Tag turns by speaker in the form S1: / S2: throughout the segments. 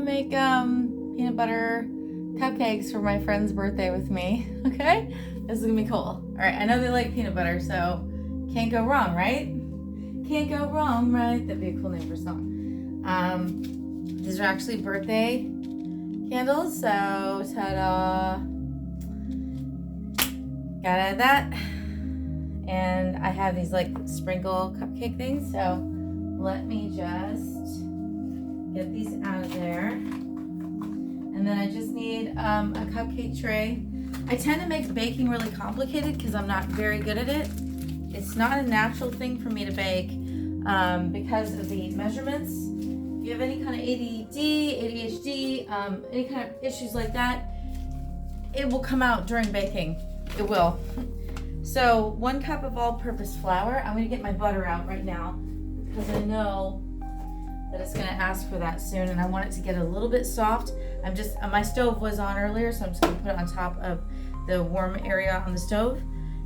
S1: make peanut butter cupcakes for my friend's birthday with me. Okay? This is gonna be cool. All right, I know they like peanut butter, so can't go wrong, right? Can't go wrong, right? That'd be a cool name for a song. These are actually birthday candles, so ta-da. Gotta add that. And I have these like sprinkle cupcake things, so let me just get these out of there. And then I just need a cupcake tray. I tend to make baking really complicated because I'm not very good at it. It's not a natural thing for me to bake because of the measurements. If you have any kind of ADD, ADHD, any kind of issues like that, it will come out during baking. It will. So 1 cup of all-purpose flour. I'm gonna get my butter out right now because I know that it's gonna ask for that soon, and I want it to get a little bit soft. My stove was on earlier, so I'm just gonna put it on top of the warm area on the stove,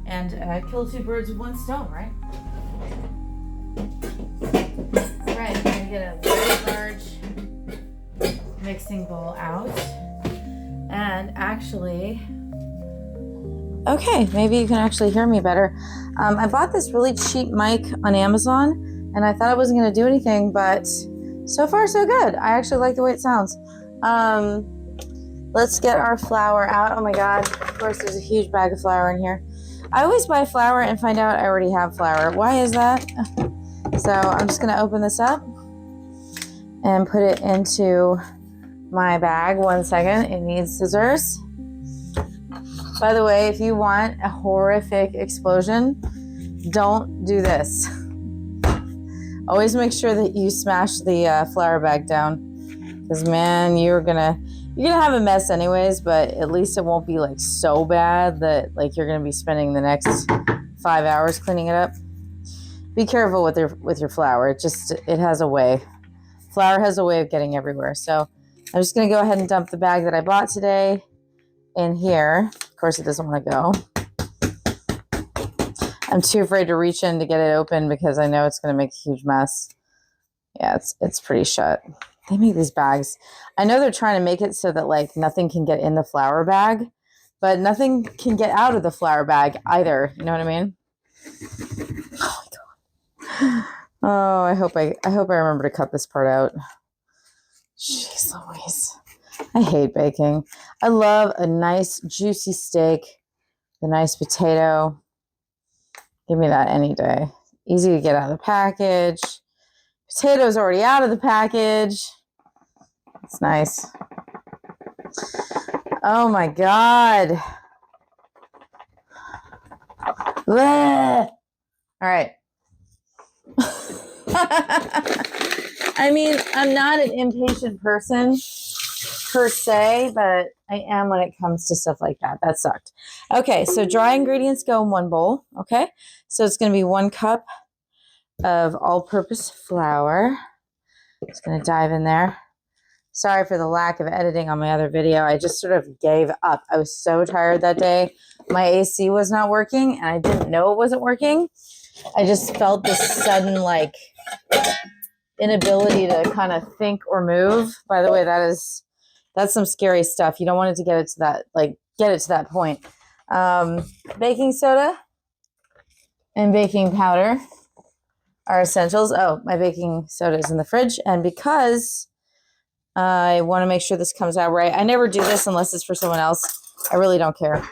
S1: and kill 2 birds with 1 stone, right? All right, I'm gonna get a very large mixing bowl out, and actually, okay, maybe you can actually hear me better. I bought this really cheap mic on Amazon, and I thought it wasn't gonna do anything, but so far so good. I actually like the way it sounds. Let's get our flour out. Oh my God, of course there's a huge bag of flour in here. I always buy flour and find out I already have flour. Why is that? So I'm just gonna open this up and put it into my bag. 1 second, it needs scissors. By the way, if you want a horrific explosion, don't do this. Always make sure that you smash the flour bag down, because man, you're gonna have a mess anyways, but at least it won't be like so bad that like you're gonna be spending the next 5 hours cleaning it up. Be careful with your flour. It has a way. Flour has a way of getting everywhere. So I'm just gonna go ahead and dump the bag that I bought today in here. Of course, it doesn't want to go. I'm too afraid to reach in to get it open because I know it's going to make a huge mess. Yeah, it's pretty shut. They make these bags. I know they're trying to make it so that like nothing can get in the flour bag, but nothing can get out of the flour bag either. You know what I mean? Oh my God. Oh, I hope I remember to cut this part out. Jeez Louise. I hate baking. I love a nice juicy steak, a nice potato. Give me that any day. Easy to get out of the package. Potatoes already out of the package. It's nice. Oh my God. Blech. All right. I mean, I'm not an impatient person per se, but I am when it comes to stuff like that. That sucked. Okay, so dry ingredients go in 1 bowl. Okay, so it's going to be 1 cup of all-purpose flour. Just going to dive in there. Sorry for the lack of editing on my other video. I just sort of gave up. I was so tired that day. My AC was not working, and I didn't know it wasn't working. I just felt this sudden like inability to kind of think or move. By the way, that's some scary stuff. You don't want it to get it to that point. Baking soda and baking powder are essentials. Oh, my baking soda is in the fridge, and because I want to make sure this comes out right, I never do this unless it's for someone else. I really don't care,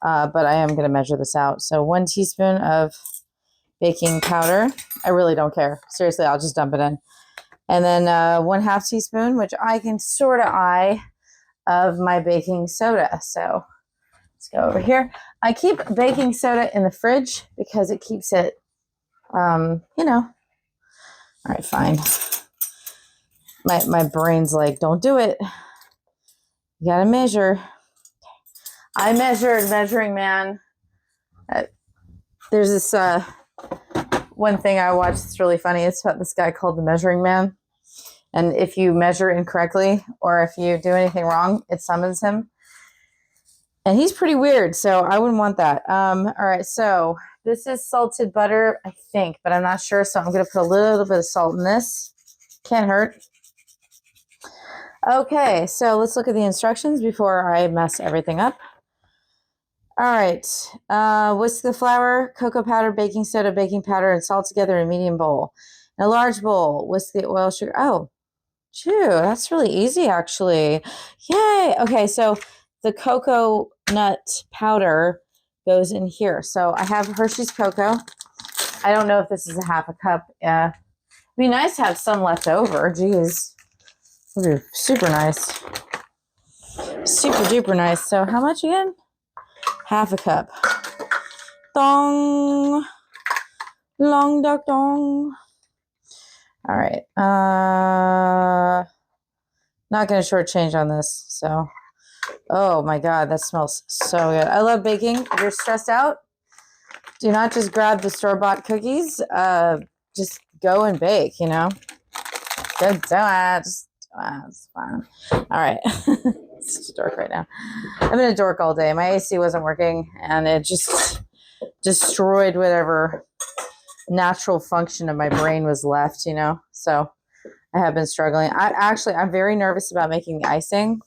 S1: but I am going to measure this out. So 1 teaspoon of baking powder. I really don't care. Seriously, I'll just dump it in. And then 1/2 teaspoon, which I can sort of eye, of my baking soda. So let's go over here. I keep baking soda in the fridge because it keeps it, All right, fine. My brain's like, don't do it. You gotta measure. I measured, measuring man. There's this one thing I watched that's really funny. It's about this guy called the Measuring Man. And if you measure incorrectly or if you do anything wrong, it summons him. And he's pretty weird, so I wouldn't want that. All right, so this is salted butter, I think, but I'm not sure. So I'm going to put a little bit of salt in this. Can't hurt. Okay, so let's look at the instructions before I mess everything up. All right, whisk the flour, cocoa powder, baking soda, baking powder, and salt together in a medium bowl. In a large bowl, whisk the oil, sugar. Oh, phew, that's really easy, actually. Yay! Okay, so the cocoa nut powder goes in here. So I have Hershey's cocoa. I don't know if this is a half a cup. It'd be nice to have some left over. Geez, would be super nice. Super duper nice. So how much again? Half a cup. Dong. Long dong dong. All right. Not going to shortchange on this. So, oh my God, that smells so good. I love baking. If you're stressed out, do not just grab the store-bought cookies. Just go and bake, you know. Just do it. Just do it. It's fine. All right. It's just dark right now. I've been a dork all day. My AC wasn't working, and it just destroyed whatever natural function of my brain was left, you know. So I have been struggling. I'm very nervous about making the icing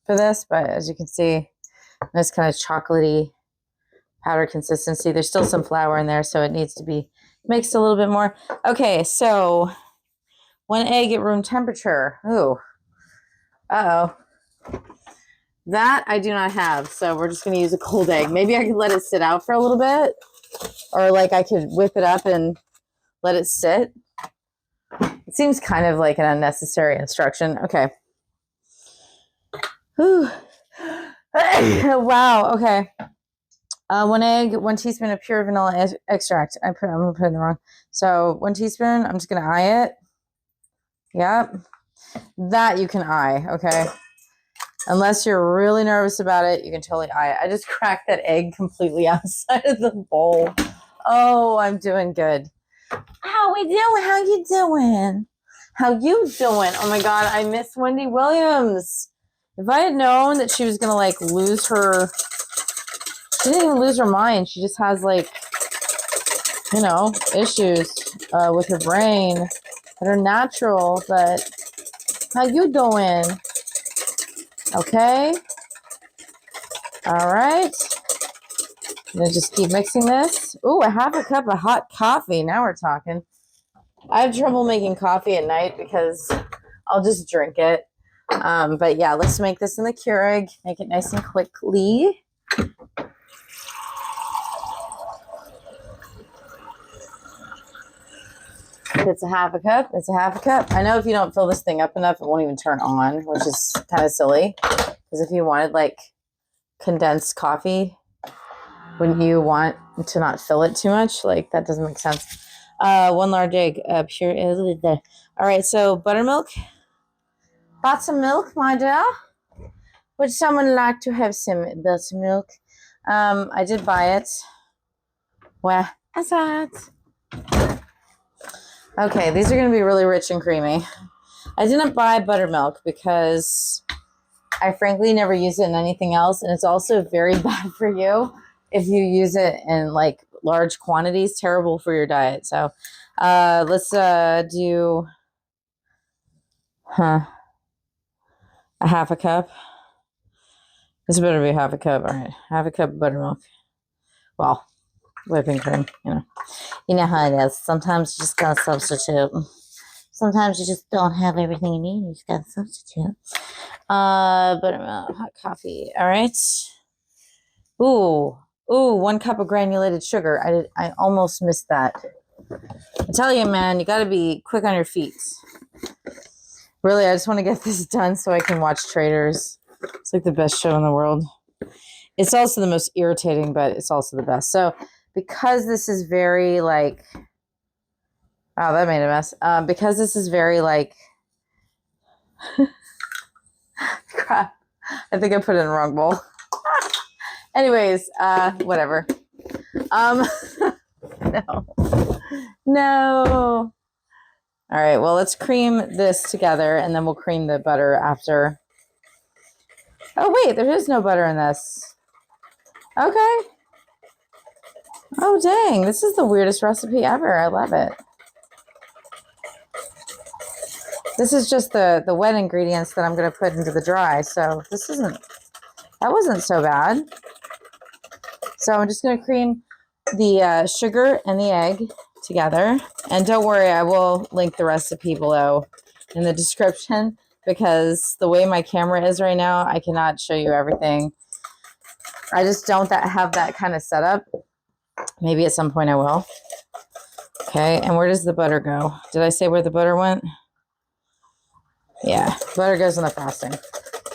S1: for this, but as you can see, nice kind of chocolatey powder consistency. There's still some flour in there, so it needs to be mixed a little bit more. Okay, so 1 egg at room temperature. Ooh. Uh-oh. That I do not have, so we're just going to use a cold egg. Maybe I could let it sit out for a little bit, or like I could whip it up and let it sit. It seems kind of like an unnecessary instruction. Okay. Whew. Wow. Okay. 1 egg, 1 teaspoon of pure vanilla extract. I'm gonna put it in the wrong. So 1 teaspoon. I'm just gonna eye it. Yep. That you can eye. Okay. Unless you're really nervous about it, you can totally eye it. I just cracked that egg completely outside of the bowl. Oh, I'm doing good. How we doing? How you doing? How you doing? Oh my God, I miss Wendy Williams. If I had known that she was gonna like lose her, she didn't even lose her mind. She just has like, you know, issues with her brain that are natural. But how you doing? Okay. All right. I'm gonna just keep mixing this. Ooh, a half a cup of hot coffee. Now we're talking. I have trouble making coffee at night because I'll just drink it. But yeah, let's make this in the Keurig. Make it nice and quickly. If it's a half a cup, it's a half a cup. I know if you don't fill this thing up enough, it won't even turn on, which is kind of silly. Because if you wanted like condensed coffee, wouldn't you want to not fill it too much? Like that doesn't make sense. 1 large egg, pure. All right, so buttermilk. Buttermilk, my dear. Would someone like to have some buttermilk? I did buy it. Where is that? Okay, these are going to be really rich and creamy. I didn't buy buttermilk because I frankly never use it in anything else, and it's also very bad for you if you use it in like large quantities. Terrible for your diet. So let's do a half a cup. This better be half a cup. All right, half a cup of buttermilk. Well, whipping cream, you know how it is. Sometimes you just gotta substitute. Sometimes you just don't have everything you need. You just gotta substitute. Buttermilk, hot coffee. All right. Ooh, 1 cup of granulated sugar. I almost missed that. I tell you, man, you gotta be quick on your feet. Really, I just want to get this done so I can watch Traders. It's like the best show in the world. It's also the most irritating, but it's also the best. So because this is very like, wow, that made a mess. Because this is very like, crap. I think I put it in the wrong bowl. Anyways, whatever. No. All right, well, let's cream this together, and then we'll cream the butter after. Oh, wait, there is no butter in this. Okay. Oh, dang, this is the weirdest recipe ever. I love it. This is just the wet ingredients that I'm going to put into the dry. So that wasn't so bad. So I'm just going to cream the sugar and the egg together. And don't worry, I will link the recipe below in the description, because the way my camera is right now, I cannot show you everything. I just don't have that kind of setup. Maybe at some point I will. Okay, and where does the butter go? Did I say where the butter went? Yeah, butter goes in the frosting.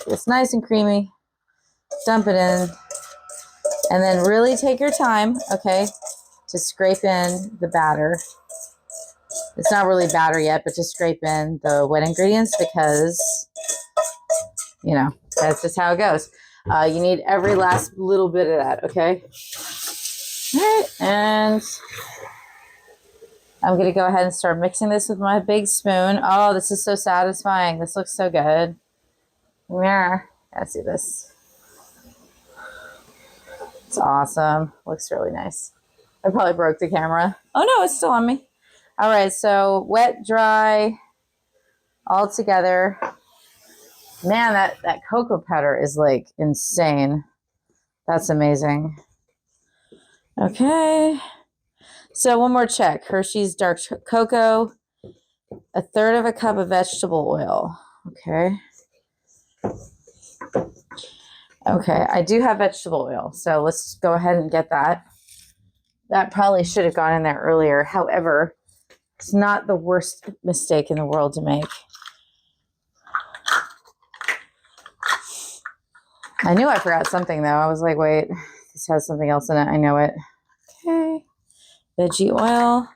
S1: It's nice and creamy. Dump it in. And then really take your time, okay, to scrape in the batter. It's not really batter yet, but just scrape in the wet ingredients, because, you know, that's just how it goes. You need every last little bit of that, okay? All right, and I'm going to go ahead and start mixing this with my big spoon. Oh, this is so satisfying. This looks so good. Yeah, let's see this. It's awesome. Looks really nice. I probably broke the camera. Oh, no, it's still on me. All right, so wet, dry, all together. Man, that cocoa powder is like insane. That's amazing. Okay. So one more check. Hershey's dark cocoa, 1/3 cup of vegetable oil. Okay. Okay, I do have vegetable oil, so let's go ahead and get that. That probably should have gone in there earlier. However, it's not the worst mistake in the world to make. I knew I forgot something, though. I was like, wait, this has something else in it. I know it. Okay. Veggie oil.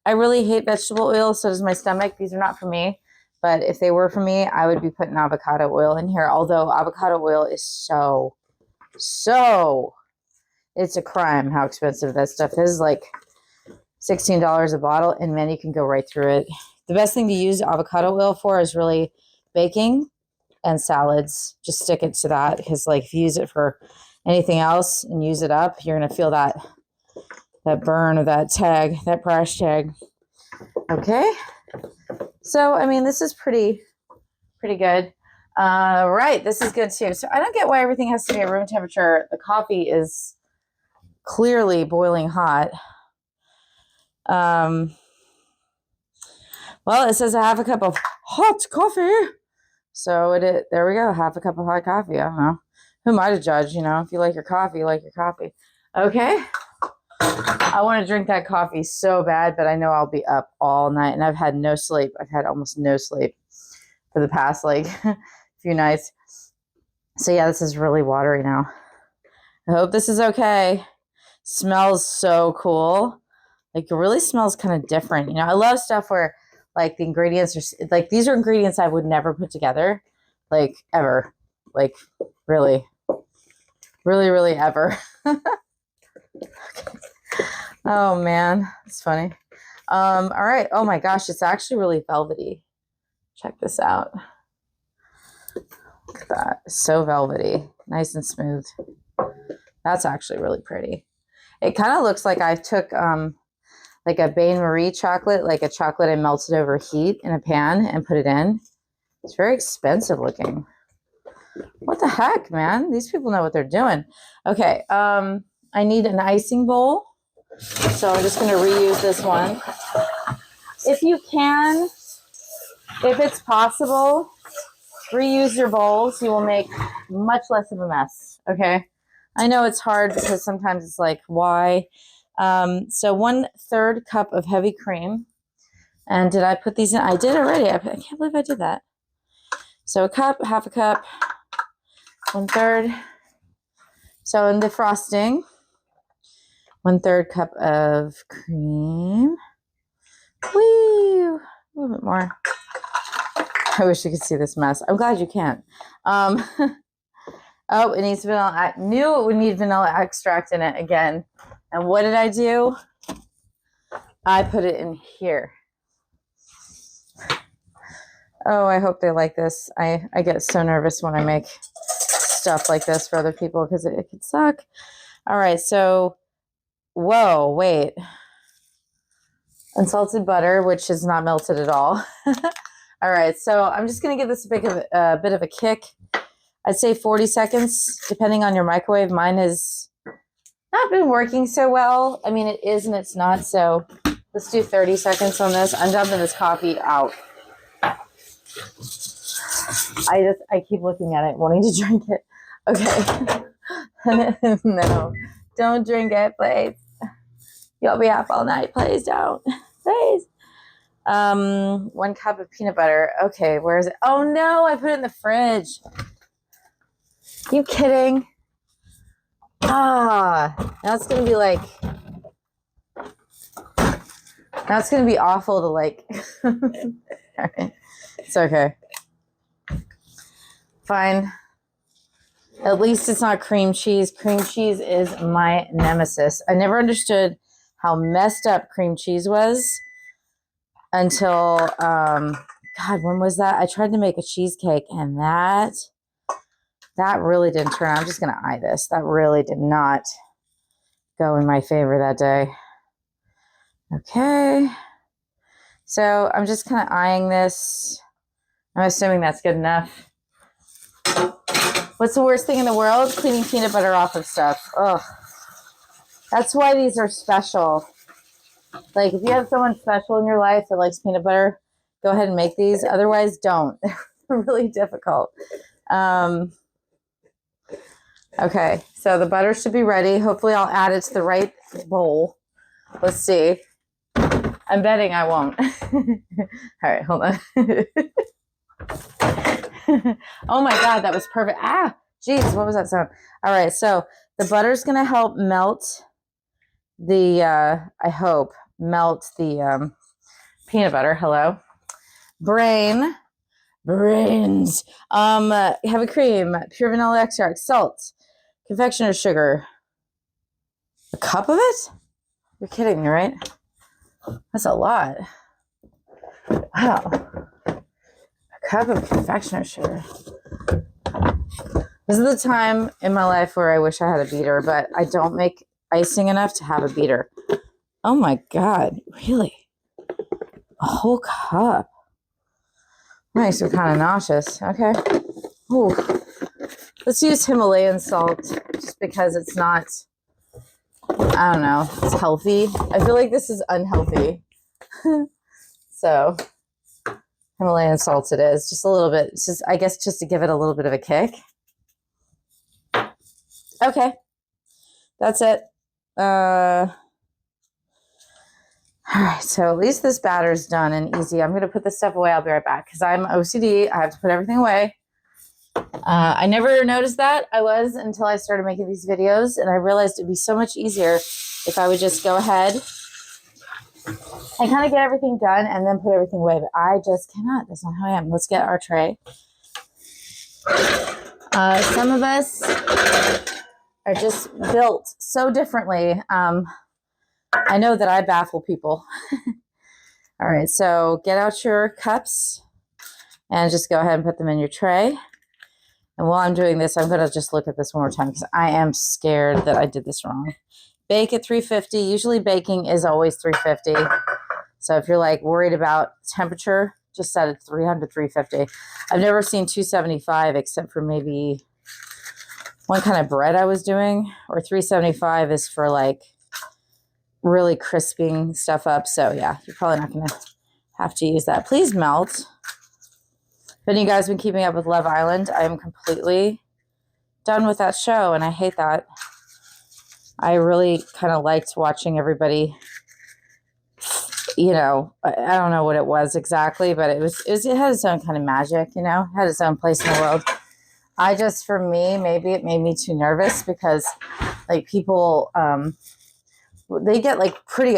S1: I really hate vegetable oil. So does my stomach. These are not for me. But if they were for me, I would be putting avocado oil in here. Although avocado oil is so, it's a crime how expensive that stuff is. Like $16 a bottle. And man, you can go right through it. The best thing to use avocado oil for is really baking and salads. Just stick it to that, because like if you use it for anything else and use it up, you're going to feel that burn of that tag, that price tag. Okay. So, I mean, this is pretty good. Right. This is good too. So I don't get why everything has to be at room temperature. The coffee is clearly boiling hot. Well, it says 1/2 cup of hot coffee. So there we go. 1/2 cup of hot coffee. I don't know. Who am I to judge? You know, if you like your coffee, you like your coffee. Okay. I want to drink that coffee so bad, but I know I'll be up all night, and I've had no sleep. I've had almost no sleep for the past like few nights. So yeah, this is really watery now. I hope this is okay. Smells so cool. Like it really smells kind of different. You know, I love stuff where like the ingredients are like, these are ingredients I would never put together, like ever, like really ever. Oh man, it's funny. All right. Oh my gosh, it's actually really velvety. Check this out. Look at that. It's so velvety, nice and smooth. That's actually really pretty. It kind of looks like I took like a Bain Marie chocolate, like a chocolate I melted over heat in a pan and put it in. It's very expensive looking. What the heck, man? These people know what they're doing. Okay, I need an icing bowl. So I'm just going to reuse this one. If you can, if it's possible, reuse your bowls. You will make much less of a mess, okay? I know it's hard because sometimes it's like, why? So 1/3 cup of heavy cream. And did I put these in? I did already. I can't believe I did that. So a cup, 1/2 cup, 1/3. So in the frosting, 1/3 cup of cream. Woo! A little bit more. I wish you could see this mess. I'm glad you can't. Oh, it needs vanilla. I knew it would need vanilla extract in it again. And what did I do? I put it in here. Oh, I hope they like this. I get so nervous when I make stuff like this for other people because it could suck. All right, so, whoa, wait. Unsalted butter, which is not melted at all. All right, so I'm just going to give this a bit of a kick. I'd say 40 seconds, depending on your microwave. Mine has not been working so well. I mean, it is and it's not, so let's do 30 seconds on this. I'm dumping this coffee out. I keep looking at it, wanting to drink it. Okay. No, don't drink it, please. You'll be up all night. Please don't. Please. 1 cup of peanut butter. Okay, where is it? Oh no, I put it in the fridge. You kidding? Now it's gonna be like, now it's gonna be awful to like. All right. It's okay. Fine. At least it's not cream cheese. Cream cheese is my nemesis. I never understood how messed up cream cheese was until, God, when was that? I tried to make a cheesecake and that really didn't turn out. I'm just going to eye this. That really did not go in my favor that day. Okay. So I'm just kind of eyeing this. I'm assuming that's good enough. What's the worst thing in the world? Cleaning peanut butter off of stuff. Ugh. That's why these are special. Like, if you have someone special in your life that likes peanut butter, go ahead and make these. Otherwise, don't. They're really difficult. Okay, so the butter should be ready. Hopefully, I'll add it to the right bowl. Let's see. I'm betting I won't. All right, hold on. Oh my God, that was perfect. Geez, what was that sound? All right, so the butter's going to help melt the, I hope, melt the peanut butter. Hello. Brains. Heavy cream, pure vanilla extract, salt, confectioner's sugar. A cup of it? You're kidding me, right? That's a lot. Wow. A cup of confectioner's sugar. This is the time in my life where I wish I had a beater, but I don't make icing enough to have a beater. Oh my God, really? A whole cup? Makes me kind of nauseous. Okay. Ooh. Let's use Himalayan salt just because it's not, I don't know, it's healthy. I feel like this is unhealthy. So Himalayan salt it is. Just a little bit. It's just, I guess, just to give it a little bit of a kick. Okay. That's it. All right, so at least this batter's done and easy. I'm going to put this stuff away. I'll be right back because I'm OCD. I have to put everything away. I never noticed that I was until I started making these videos, and I realized it'd be so much easier if I would just go ahead and kind of get everything done and then put everything away. But I just cannot. That's not how I am. Let's get our tray. Some of us are just built so differently. I know that I baffle people. All right, so get out your cups and just go ahead and put them in your tray. And while I'm doing this, I'm going to just look at this one more time because I am scared that I did this wrong. Bake at 350. Usually baking is always 350. So if you're like worried about temperature, just set it 300, 350. I've never seen 275 except for maybe one kind of bread I was doing, or 375 is for like really crisping stuff up. So yeah, you're probably not going to have to use that. Please melt. If any of you guys have been keeping up with Love Island, I am completely done with that show, and I hate that. I really kind of liked watching everybody, you know, I don't know what it was exactly, but it had its own kind of magic, you know, it had its own place in the world. I just, for me, maybe it made me too nervous because like people, they get like pretty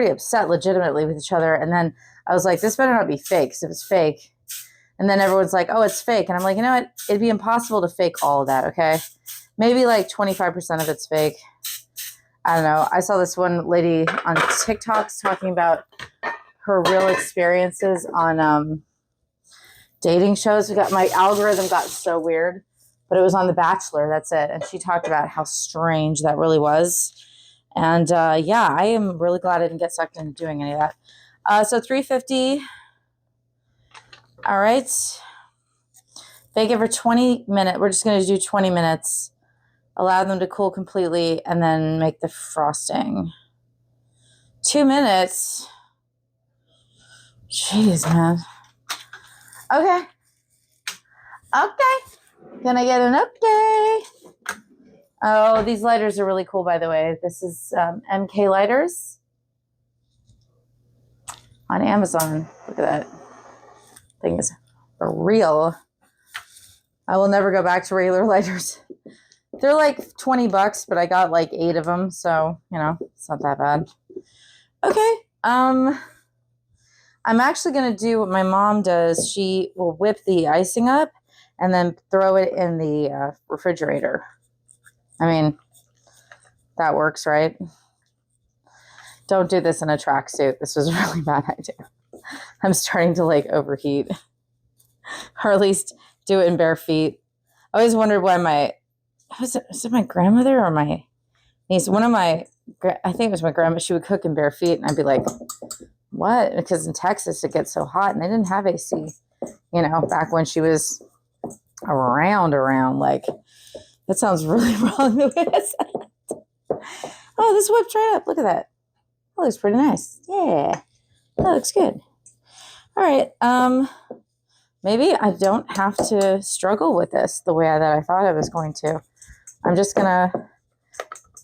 S1: upset legitimately with each other. And then I was like, this better not be fake. Because if it's fake, and then everyone's like, oh, it's fake. And I'm like, you know what? It'd be impossible to fake all of that. Okay. Maybe like 25% of it's fake. I don't know. I saw this one lady on TikToks talking about her real experiences on dating shows. My algorithm got so weird, but it was on The Bachelor. That's it. And she talked about how strange that really was. And yeah, I am really glad I didn't get sucked into doing any of that. So 350 All right. Bake it for 20 minutes. We're just going to do 20 minutes. Allow them to cool completely and then make the frosting. 2 minutes. Jeez, man. Okay. Okay. Can I get an okay? Oh, these lighters are really cool, by the way. This is MK lighters on Amazon. Look at that. Thing is real. I will never go back to regular lighters. They're like 20 bucks, but I got like 8 of them. So, you know, it's not that bad. Okay. I'm actually going to do what my mom does. She will whip the icing up and then throw it in the refrigerator. I mean, that works, right? Don't do this in a tracksuit. This was a really bad idea. I'm starting to like overheat. Or at least do it in bare feet. I always wondered why was it my grandmother or my niece? I think it was my grandma. She would cook in bare feet, and I'd be like, what? Because in Texas, it gets so hot, and they didn't have AC, you know, back when she was around. Like, that sounds really wrong the way I said it. Oh, this whipped right up. Look at that. That looks pretty nice. Yeah, that looks good. All right. Maybe I don't have to struggle with this the way that I thought I was going to. I'm just going to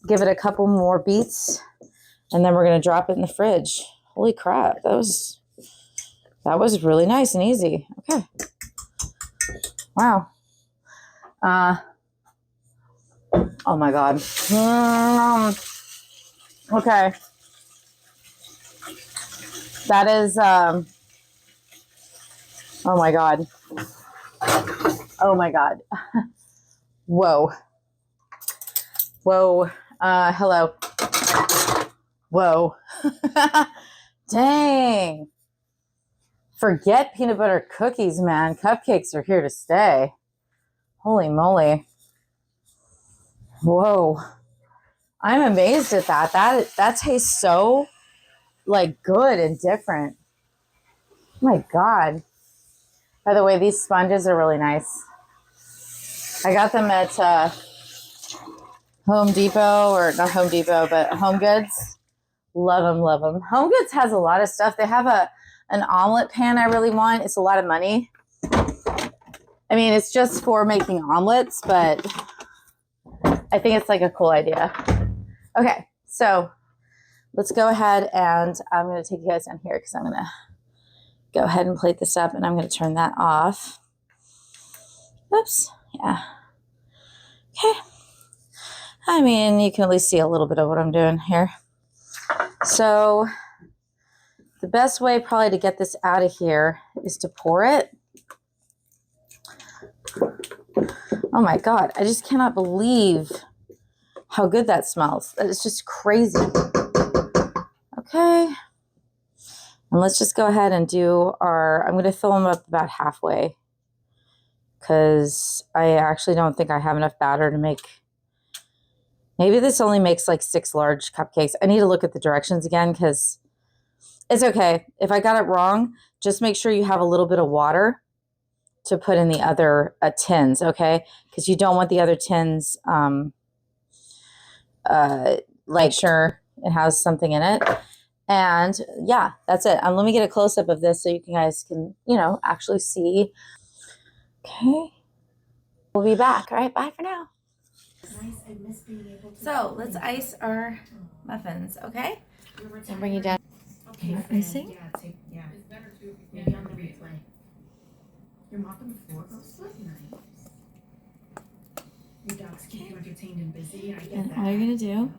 S1: give it a couple more beats, and then we're going to drop it in the fridge. Holy crap. That was really nice and easy. Okay. Wow. Oh my God. Okay. That is, oh my God. Oh my God. Whoa. Whoa. Hello. Whoa. Dang. Forget peanut butter cookies, man. Cupcakes are here to stay. Holy moly. Whoa. I'm amazed at that. That tastes so like good and different. Oh my God. By the way, these sponges are really nice. I got them at Home Depot, or not Home Depot, but Home Goods. Love them, love them. Home Goods has a lot of stuff. They have an omelet pan I really want. It's a lot of money. I mean, it's just for making omelets, but I think it's like a cool idea. Okay, so let's go ahead, and I'm going to take you guys down here because I'm going to go ahead and plate this up, and I'm going to turn that off. Oops. Yeah. Okay. I mean, you can at least see a little bit of what I'm doing here. So the best way probably to get this out of here is to pour it. Oh my God. I just cannot believe how good that smells. It's just crazy. Okay. And let's just go ahead and do I'm going to fill them up about halfway, because I actually don't think I have enough batter to make. Maybe this only makes like 6 large cupcakes. I need to look at the directions again, because it's okay. If I got it wrong, just make sure you have a little bit of water to put in the other tins, okay? Because you don't want the other tins, like, sure it has something in it. And yeah, that's it. Let me get a close-up of this so you guys can, you know, actually see. Okay. We'll be back. All right, bye for now. So let's ice our muffins, okay? And bring you down. Okay, icing.
S2: Yeah. It's better to maybe on the replay. You're mopping the floor. Oh, so nice. Your dogs keep you entertained and busy. I get that.
S1: All you're gonna do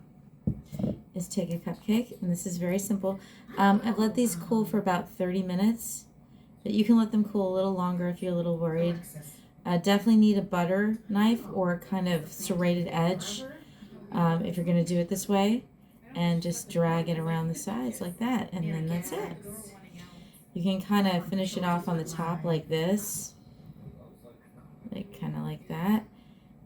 S1: is take a cupcake, and this is very simple. I've let these cool for about 30 minutes, but you can let them cool a little longer if you're a little worried. Definitely need a butter knife or kind of serrated edge if you're going to do it this way, and just drag it around the sides like that, and then that's it. You can kind of finish it off on the top like this, like kind of like that,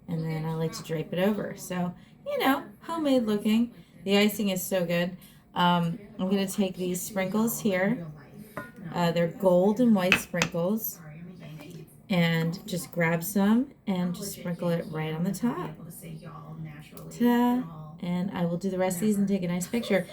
S1: and then I like to drape it over. So, you know, homemade looking. The icing is so good. I'm going to take these sprinkles here. They're gold and white sprinkles. and just grab some and just sprinkle it right on the top. Ta-da! And I will do the rest of these and take a nice picture.